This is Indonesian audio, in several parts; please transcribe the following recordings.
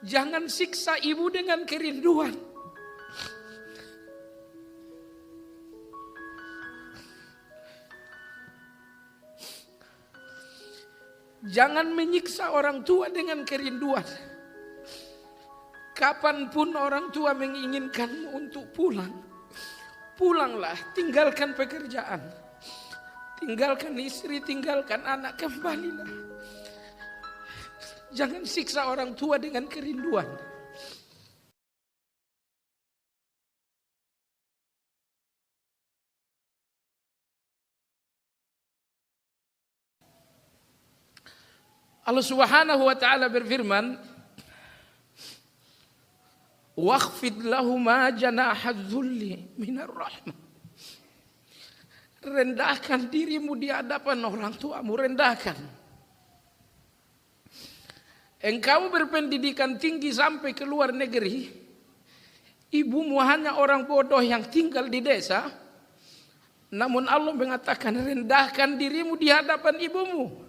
Jangan siksa ibu dengan kerinduan. Jangan menyiksa orang tua dengan kerinduan. Kapanpun orang tua menginginkanmu untuk pulang, pulanglah, tinggalkan pekerjaan, tinggalkan istri, tinggalkan anak, kembalilah. Jangan siksa orang tua dengan kerinduan. Allah Subhanahu wa taala berfirman, "Wakhfid lahuma janahadz-dzulli minar rahmah." Rendahkan dirimu di hadapan orang tuamu, rendahkan. Engkau berpendidikan tinggi sampai ke luar negeri, ibumu hanya orang bodoh yang tinggal di desa. Namun Allah mengatakan, rendahkan dirimu di hadapan ibumu.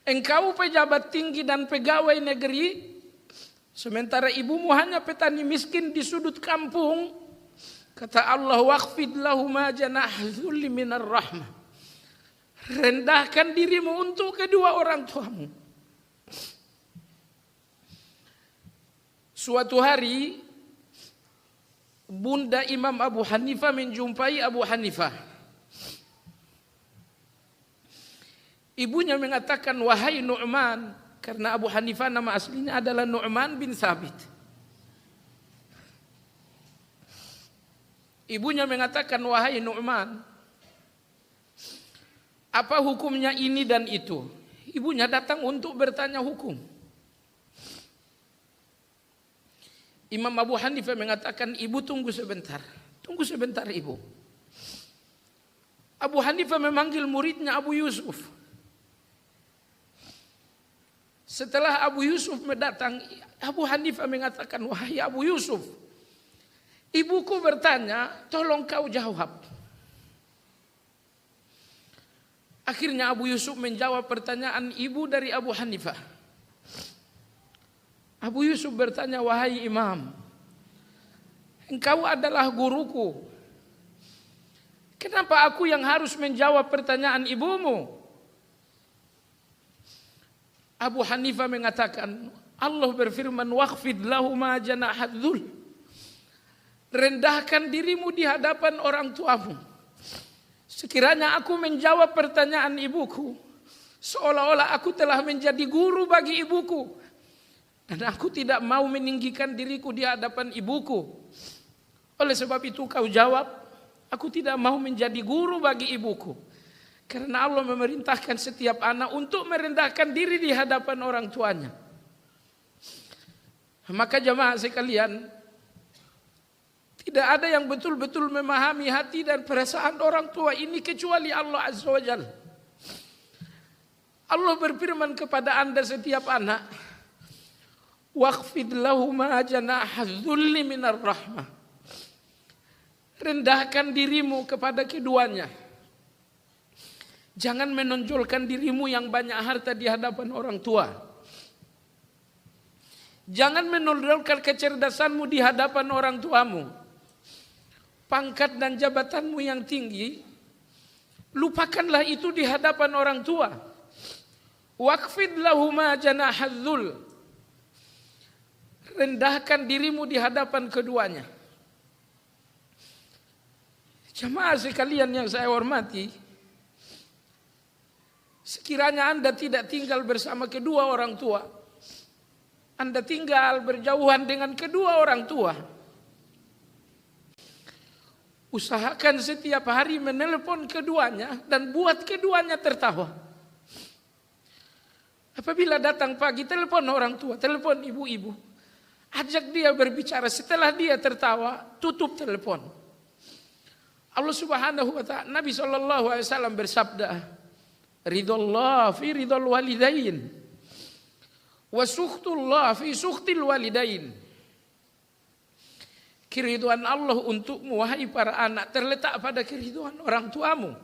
Engkau pejabat tinggi dan pegawai negeri, sementara ibumu hanya petani miskin di sudut kampung. Kata Allah, waqfid lahuma janahdzulli minar rahmah. Rendahkan dirimu untuk kedua orang tuamu. Suatu hari, Bunda Imam Abu Hanifah menjumpai Abu Hanifah. Ibunya mengatakan, wahai Nu'man, karena Abu Hanifah nama aslinya adalah Nu'man bin Thabit. Ibunya mengatakan, wahai Nu'man, apa hukumnya ini dan itu? Ibunya datang untuk bertanya hukum. Imam Abu Hanifah mengatakan, ibu tunggu sebentar. Tunggu sebentar ibu. Abu Hanifah memanggil muridnya Abu Yusuf. Setelah Abu Yusuf mendatang, Abu Hanifah mengatakan, wahai Abu Yusuf, ibuku bertanya, tolong kau jawab. Akhirnya Abu Yusuf menjawab pertanyaan ibu dari Abu Hanifah. Abu Yusuf bertanya, wahai Imam, engkau adalah guruku. Kenapa aku yang harus menjawab pertanyaan ibumu? Abu Hanifah mengatakan, Allah berfirman, waqfid lahuma janahadz-dzul. Rendahkan dirimu di hadapan orang tuamu. Sekiranya aku menjawab pertanyaan ibuku, seolah-olah aku telah menjadi guru bagi ibuku. Dan aku tidak mau meninggikan diriku di hadapan ibuku. Oleh sebab itu kau jawab, aku tidak mau menjadi guru bagi ibuku. Karena Allah memerintahkan setiap anak untuk merendahkan diri di hadapan orang tuanya. Maka jemaah sekalian, tidak ada yang betul-betul memahami hati dan perasaan orang tua ini kecuali Allah Azza wa Jalla. Allah berfirman kepada anda setiap anak, waqfid lahuma janahadz-dzulli minar rahmah. Rendahkan dirimu kepada keduanya. Jangan menonjolkan dirimu yang banyak harta di hadapan orang tua. Jangan menonjolkan kecerdasanmu di hadapan orang tuamu. Pangkat dan jabatanmu yang tinggi, lupakanlah itu di hadapan orang tua. Waqfid lahuma janahadz-dzul. Rendahkan dirimu di hadapan keduanya. Jemaah sekalian yang saya hormati, sekiranya anda tidak tinggal bersama kedua orang tua, anda tinggal berjauhan dengan kedua orang tua, usahakan setiap hari menelepon keduanya dan buat keduanya tertawa. Apabila datang pagi, telepon orang tua, telepon ibu-ibu, ajak dia berbicara. Setelah dia tertawa, tutup telepon. Allah Subhanahu wa ta'ala, Nabi SAW bersabda, ridullah fi ridul walidain, wa sukhtullah fi sukhtil walidain. Keriduan Allah untukmu wahai para anak terletak pada keriduan orang tuamu.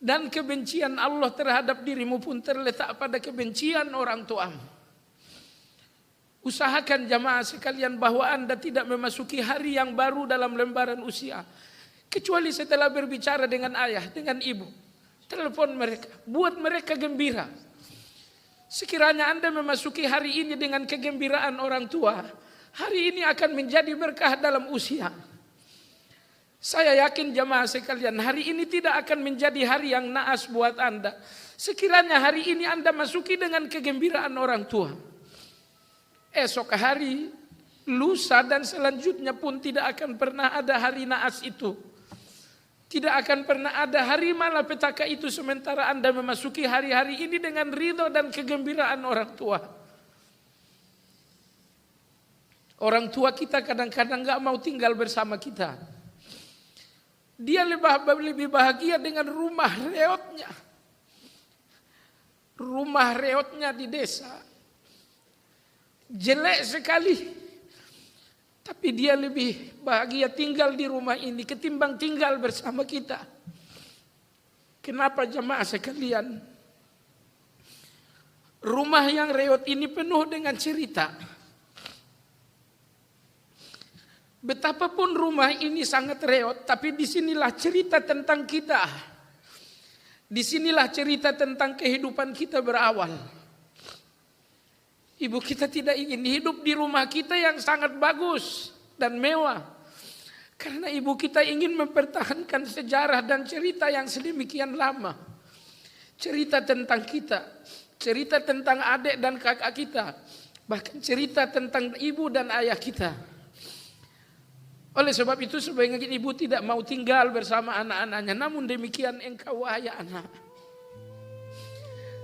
Dan kebencian Allah terhadap dirimu pun terletak pada kebencian orang tuamu. Usahakan jamaah sekalian bahwa Anda tidak memasuki hari yang baru dalam lembaran usia, kecuali setelah berbicara dengan ayah, dengan ibu. Telepon mereka, buat mereka gembira. Sekiranya Anda memasuki hari ini dengan kegembiraan orang tua, hari ini akan menjadi berkah dalam usia. Saya yakin jamaah sekalian, hari ini tidak akan menjadi hari yang naas buat Anda. Sekiranya hari ini Anda masuki dengan kegembiraan orang tua. Esok hari, lusa dan selanjutnya pun tidak akan pernah ada hari naas itu. Tidak akan pernah ada hari malapetaka itu sementara Anda memasuki hari-hari ini dengan ridho dan kegembiraan orang tua. Orang tua kita kadang-kadang gak mau tinggal bersama kita. Dia lebih bahagia dengan rumah reotnya. Rumah reotnya di desa. Jelek sekali. Tapi dia lebih bahagia tinggal di rumah ini ketimbang tinggal bersama kita. Kenapa jamaah sekalian? Rumah yang reot ini penuh dengan cerita. Betapapun rumah ini sangat reot, tapi disinilah cerita tentang kita. Disinilah cerita tentang kehidupan kita berawal. Ibu kita tidak ingin hidup di rumah kita yang sangat bagus dan mewah. Karena ibu kita ingin mempertahankan sejarah dan cerita yang sedemikian lama. Cerita tentang kita, cerita tentang adik dan kakak kita, bahkan cerita tentang ibu dan ayah kita. Oleh sebab itu sebaiknya ibu tidak mau tinggal bersama anak-anaknya. Namun demikian engkau wahai anak,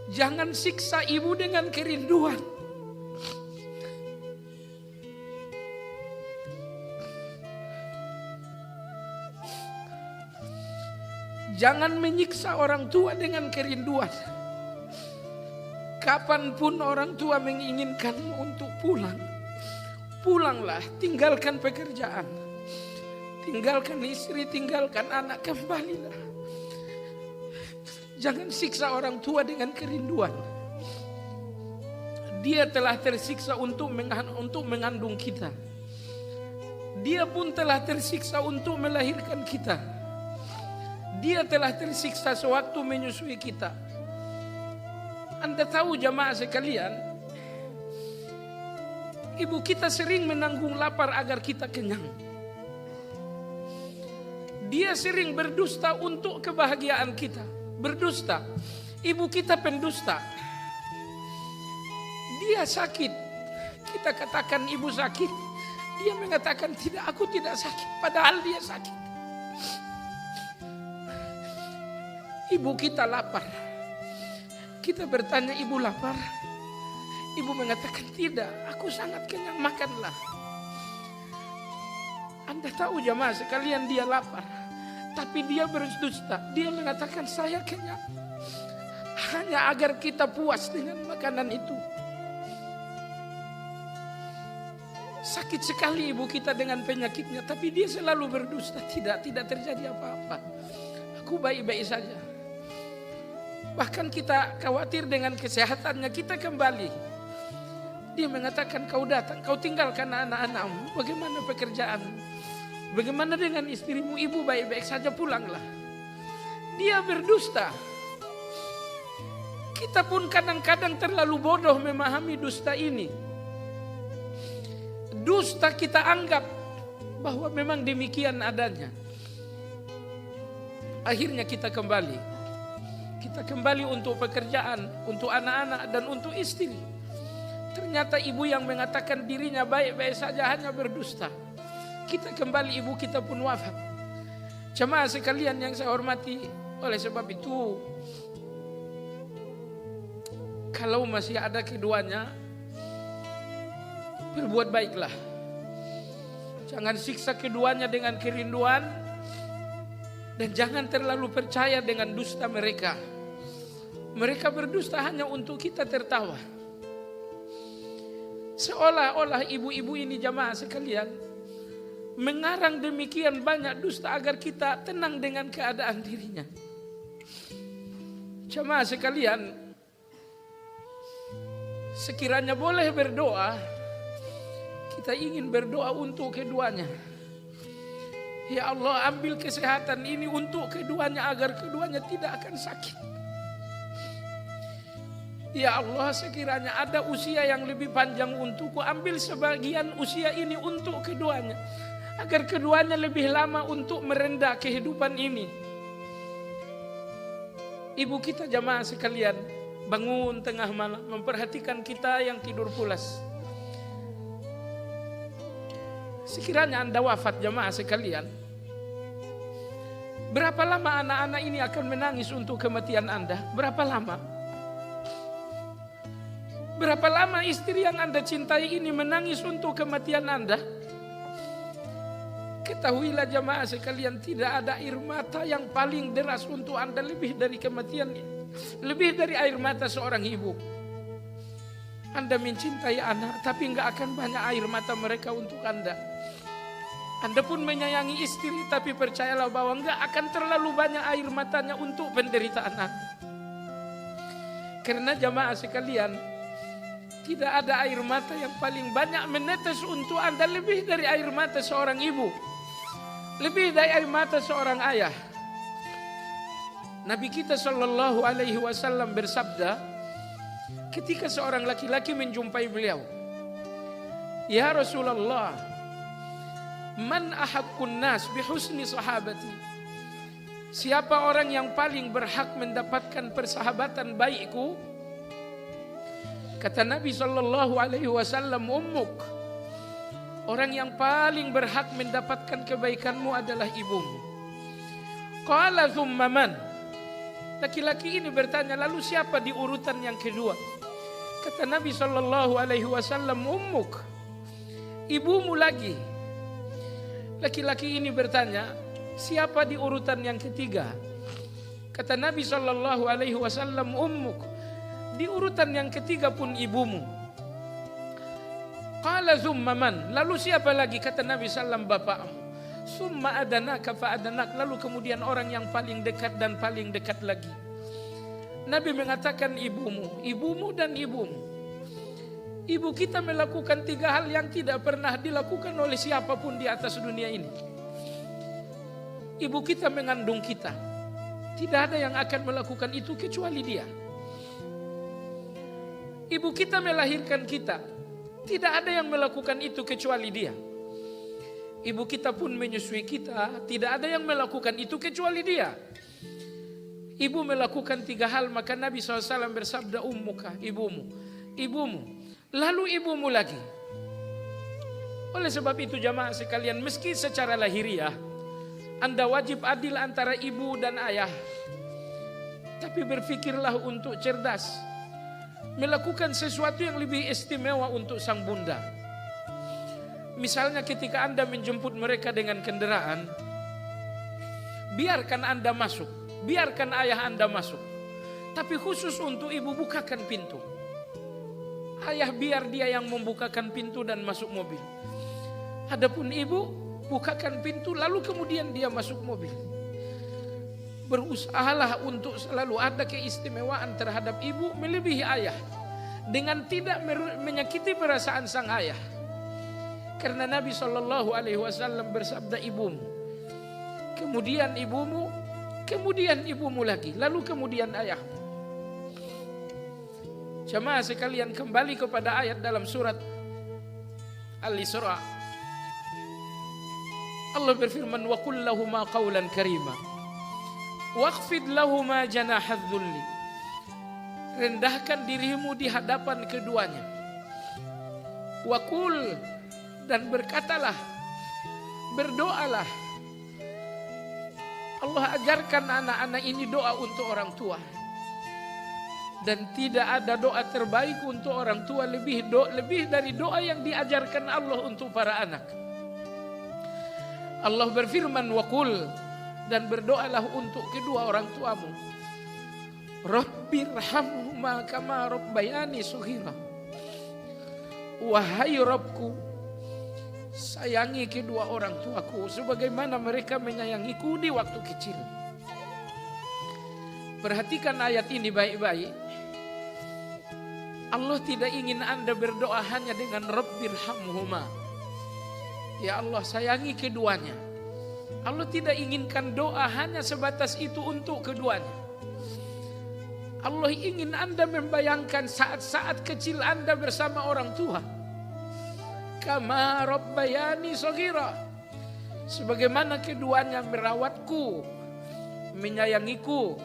jangan siksa ibu dengan kerinduan. Jangan menyiksa orang tua dengan kerinduan. Kapanpun orang tua menginginkanmu untuk pulang, pulanglah, tinggalkan pekerjaan, tinggalkan istri, tinggalkan anak, kembalilah. Jangan siksa orang tua dengan kerinduan. Dia telah tersiksa untuk mengandung kita. Dia pun telah tersiksa untuk melahirkan kita. Dia telah tersiksa sewaktu menyusui kita. Anda tahu jamaah sekalian, ibu kita sering menanggung lapar agar kita kenyang. Dia sering berdusta untuk kebahagiaan kita. Berdusta. Ibu kita pendusta. Dia sakit. Kita katakan ibu sakit. Dia mengatakan tidak, aku tidak sakit. Padahal dia sakit. Ibu kita lapar. Kita bertanya, ibu lapar? Ibu mengatakan tidak, aku sangat kenyang, makanlah. Anda tahu jamaah sekalian, dia lapar. Tapi dia berdusta. Dia mengatakan saya kenyang. Hanya agar kita puas dengan makanan itu. Sakit sekali ibu kita dengan penyakitnya. Tapi dia selalu berdusta. Tidak terjadi apa-apa. Aku baik-baik saja. Bahkan kita khawatir dengan kesehatannya, kita kembali. Dia mengatakan kau datang, kau tinggalkan anak-anakmu. Bagaimana pekerjaan? Bagaimana dengan istrimu? Ibu baik-baik saja, pulanglah. Dia berdusta. Kita pun kadang-kadang terlalu bodoh memahami dusta ini. Dusta kita anggap bahwa memang demikian adanya. Akhirnya kita kembali. Kita kembali untuk pekerjaan, untuk anak-anak dan untuk istri. Ternyata ibu yang mengatakan dirinya baik-baik saja hanya berdusta. Kita kembali, ibu kita pun wafat. Jemaah sekalian yang saya hormati, oleh sebab itu, kalau masih ada keduanya, berbuat baiklah. Jangan siksa keduanya dengan kerinduan. Dan jangan terlalu percaya dengan dusta mereka. Mereka berdusta hanya untuk kita tertawa. Seolah-olah ibu-ibu ini jamaah sekalian mengarang demikian banyak dusta agar kita tenang dengan keadaan dirinya. Jemaah sekalian, sekiranya boleh berdoa, kita ingin berdoa untuk keduanya. Ya Allah, ambil kesehatan ini untuk keduanya agar keduanya tidak akan sakit. Ya Allah, sekiranya ada usia yang lebih panjang untukku, ambil sebagian usia ini untuk keduanya agar keduanya lebih lama untuk merendah kehidupan ini. Ibu kita jamaah sekalian bangun tengah malam memperhatikan kita yang tidur pulas. Sekiranya Anda wafat jamaah sekalian, berapa lama anak-anak ini akan menangis untuk kematian Anda? Berapa lama? Berapa lama istri yang Anda cintai ini menangis untuk kematian Anda? Ketahuilah jamaah sekalian, tidak ada air mata yang paling deras untuk Anda lebih dari kematiannya. Lebih dari air mata seorang ibu. Anda mencintai anak, tapi enggak akan banyak air mata mereka untuk Anda. Anda pun menyayangi istri, tapi percayalah bahwa enggak akan terlalu banyak air matanya untuk penderitaan Anda. Karena jamaah sekalian, tidak ada air mata yang paling banyak menetes untuk Anda lebih dari air mata seorang ibu. Lebih dari air mata seorang ayah. Nabi kita sallallahu alaihi wasallam bersabda, ketika seorang laki-laki menjumpai beliau, "Ya Rasulullah, man ahaqqun nas bihusni sahabati?" Siapa orang yang paling berhak mendapatkan persahabatan baikku? Kata Nabi sallallahu alaihi wasallam, ummuk. Orang yang paling berhak mendapatkan kebaikanmu adalah ibumu. Qala thumma man? Laki-laki ini bertanya, lalu siapa di urutan yang kedua? Kata Nabi sallallahu alaihi wasallam, ummuk. Ibumu lagi. Laki-laki ini bertanya, siapa di urutan yang ketiga? Kata Nabi sallallahu alaihi wasallam, ummuk. Di urutan yang ketiga pun ibumu. Qala thumma man? Lalu siapa lagi? Kata Nabi sallam, bapakmu. Summa adanaka fa adanak. Lalu kemudian orang yang paling dekat dan paling dekat lagi. Nabi mengatakan ibumu, ibumu dan ibumu. Ibu kita melakukan 3 hal yang tidak pernah dilakukan oleh siapapun di atas dunia ini. Ibu kita mengandung kita. Tidak ada yang akan melakukan itu kecuali dia. Ibu kita melahirkan kita. Tidak ada yang melakukan itu kecuali dia. Ibu kita pun menyusui kita. Tidak ada yang melakukan itu kecuali dia. Ibu melakukan 3 hal, maka Nabi SAW bersabda, ummuka, ibumu. Ibumu. Lalu ibumu lagi. Oleh sebab itu jamaah sekalian, meski secara lahiriah Anda wajib adil antara ibu dan ayah, tapi berfikirlah untuk cerdas. Melakukan sesuatu yang lebih istimewa untuk sang bunda. Misalnya ketika Anda menjemput mereka dengan kendaraan, biarkan Anda masuk, biarkan ayah Anda masuk. Tapi khusus untuk ibu, bukakan pintu. Ayah biar dia yang membukakan pintu dan masuk mobil. Adapun ibu, bukakan pintu lalu kemudian dia masuk mobil. Berusahalah untuk selalu ada keistimewaan terhadap ibu melebihi ayah, dengan tidak menyakiti perasaan sang ayah. Karena Nabi sallallahu alaihi wasallam bersabda, ibumu, kemudian ibumu, kemudian ibumu lagi, lalu kemudian ayahmu. Jamaah sekalian, kembali kepada ayat dalam surat Al-Isra. Allah berfirman, wa qul lahuma qawlan karima waqfid lahuma janahadz dzulli. Rendahkan dirimu di hadapan keduanya. Wa qul, dan berkatalah, berdoalah. Allah ajarkan anak-anak ini doa untuk orang tua. Dan tidak ada doa terbaik untuk orang tua lebih dari doa yang diajarkan Allah untuk para anak. Allah berfirman, wa qul, dan berdoalah untuk kedua orang tuamu. Rabbirhamhuma kama rabbayani shaghira. Wahai Rabbku, sayangi kedua orang tuaku sebagaimana mereka menyayangiku di waktu kecil. Perhatikan ayat ini baik-baik. Allah tidak ingin Anda berdoa hanya dengan Rabbirhamhuma. Ya Allah, sayangi keduanya. Allah tidak inginkan doa hanya sebatas itu untuk keduanya. Allah ingin Anda membayangkan saat-saat kecil Anda bersama orang tua. Kama rabbayani shaghira. Sebagaimana keduanya merawatku, menyayangiku,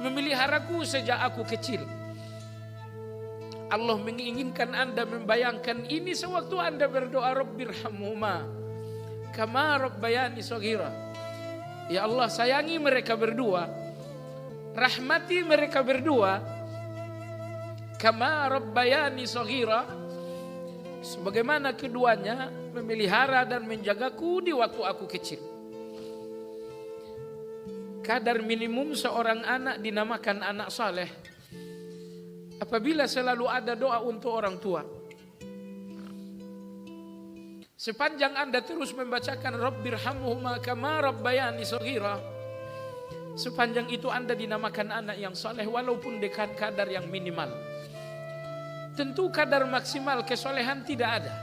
memeliharaku sejak aku kecil. Allah menginginkan Anda membayangkan ini sewaktu Anda berdoa Rabbirhamhuma kama rabbayani shaghira. Ya Allah, sayangi mereka berdua, rahmati mereka berdua, kama rabbayani shaghira, sebagaimana keduanya memelihara dan menjagaku di waktu aku kecil. Kadar minimum seorang anak dinamakan anak saleh apabila selalu ada doa untuk orang tua. Sepanjang Anda terus membacakan Rabbirhamhuma kama rabbayani shaghira, sepanjang itu Anda dinamakan anak yang saleh walaupun dengan kadar yang minimal. Tentu kadar maksimal kesolehan tidak ada.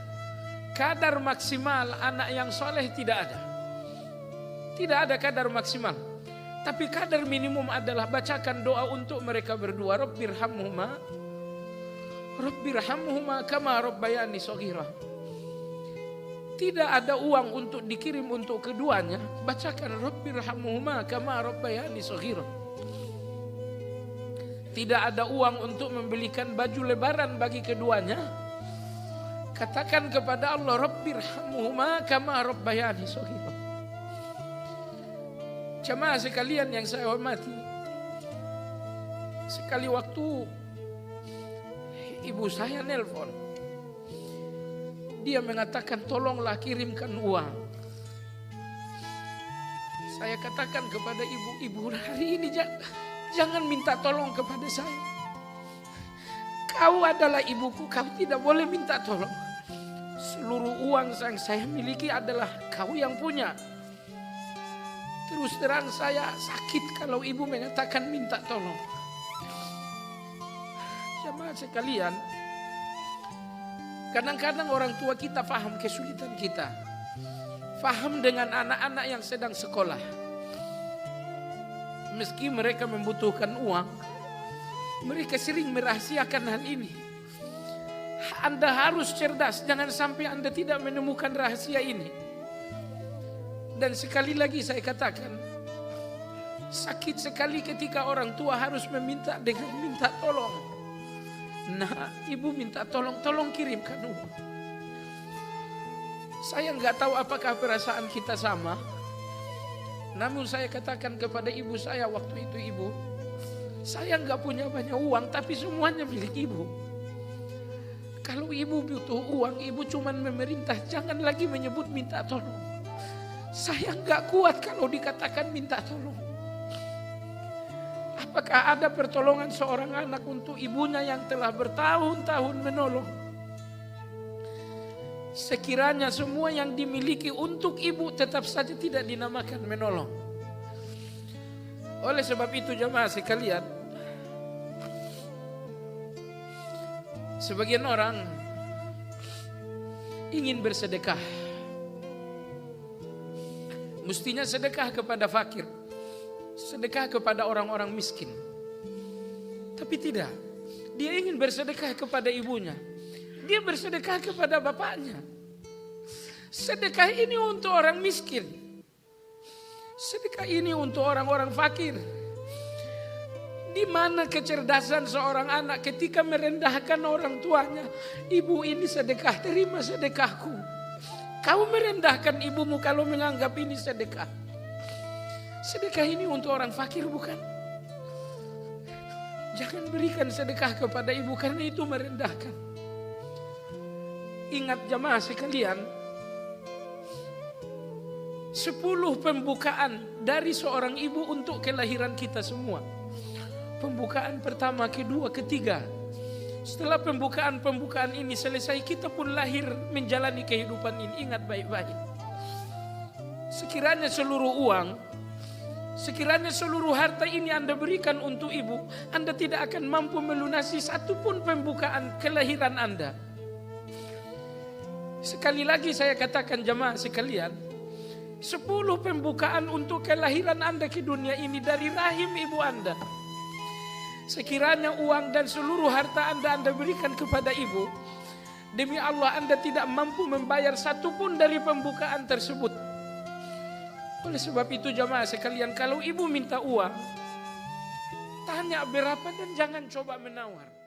Kadar maksimal anak yang saleh tidak ada. Tidak ada kadar maksimal. Tapi kadar minimum adalah bacakan doa untuk mereka berdua. Rabbirhamhuma kama rabbayani shaghira. Tidak ada uang untuk dikirim untuk keduanya. Bacakan Rabbirhamhuma kama rabbayani shaghira. Tidak ada uang untuk membelikan baju lebaran bagi keduanya. Katakan kepada Allah, Rabbirhamhuma kama rabbayani shaghira. Jemaah sekalian yang saya hormati, sekali waktu ibu saya nelpon, dia mengatakan tolonglah kirimkan uang. Saya katakan kepada ibu, hari ini jangan minta tolong kepada saya. Kau adalah ibuku, kau tidak boleh minta tolong. Seluruh uang yang saya miliki adalah kau yang punya. Terus terang saya sakit kalau ibu mengatakan minta tolong. Jemaah sekalian, kadang-kadang orang tua kita paham kesulitan kita. Paham dengan anak-anak yang sedang sekolah. Meski mereka membutuhkan uang, mereka sering merahasiakan hal ini. Anda harus cerdas, jangan sampai Anda tidak menemukan rahasia ini. Dan sekali lagi saya katakan, sakit sekali ketika orang tua harus meminta dengan minta tolong. Nah, ibu minta tolong kirimkan uang. Saya nggak tahu apakah perasaan kita sama. Namun saya katakan kepada ibu saya waktu itu, ibu, saya nggak punya banyak uang, tapi semuanya milik ibu. Kalau ibu butuh uang, ibu cuman memerintah, jangan lagi menyebut minta tolong. Saya nggak kuat kalau dikatakan minta tolong. Apakah ada pertolongan seorang anak untuk ibunya yang telah bertahun-tahun menolong? Sekiranya semua yang dimiliki untuk ibu tetap saja tidak dinamakan menolong. Oleh sebab itu jemaah sekalian, sebagian orang ingin bersedekah. Mestinya sedekah kepada fakir, sedekah kepada orang-orang miskin. Tapi tidak, dia ingin bersedekah kepada ibunya, dia bersedekah kepada bapaknya. Sedekah ini untuk orang miskin, sedekah ini untuk orang-orang fakir. Di mana kecerdasan seorang anak ketika merendahkan orang tuanya? Ibu ini sedekah, terima sedekahku. Kau merendahkan ibumu kalau menganggap ini sedekah. Sedekah ini untuk orang fakir bukan? Jangan berikan sedekah kepada ibu karena itu merendahkan. Ingat jemaah sekalian, 10 pembukaan dari seorang ibu untuk kelahiran kita semua. Pembukaan pertama, kedua, ketiga. Setelah pembukaan ini selesai, kita pun lahir menjalani kehidupan ini. Ingat baik-baik. Sekiranya seluruh uang Sekiranya seluruh harta ini Anda berikan untuk ibu, Anda tidak akan mampu melunasi satupun pembukaan kelahiran Anda. Sekali lagi saya katakan jemaah sekalian, 10 pembukaan untuk kelahiran Anda ke dunia ini dari rahim ibu Anda. Sekiranya uang dan seluruh harta Anda berikan kepada ibu, demi Allah Anda tidak mampu membayar satupun dari pembukaan tersebut. Oleh sebab itu jemaah sekalian, kalau ibu minta uang, tanya berapa dan jangan coba menawar.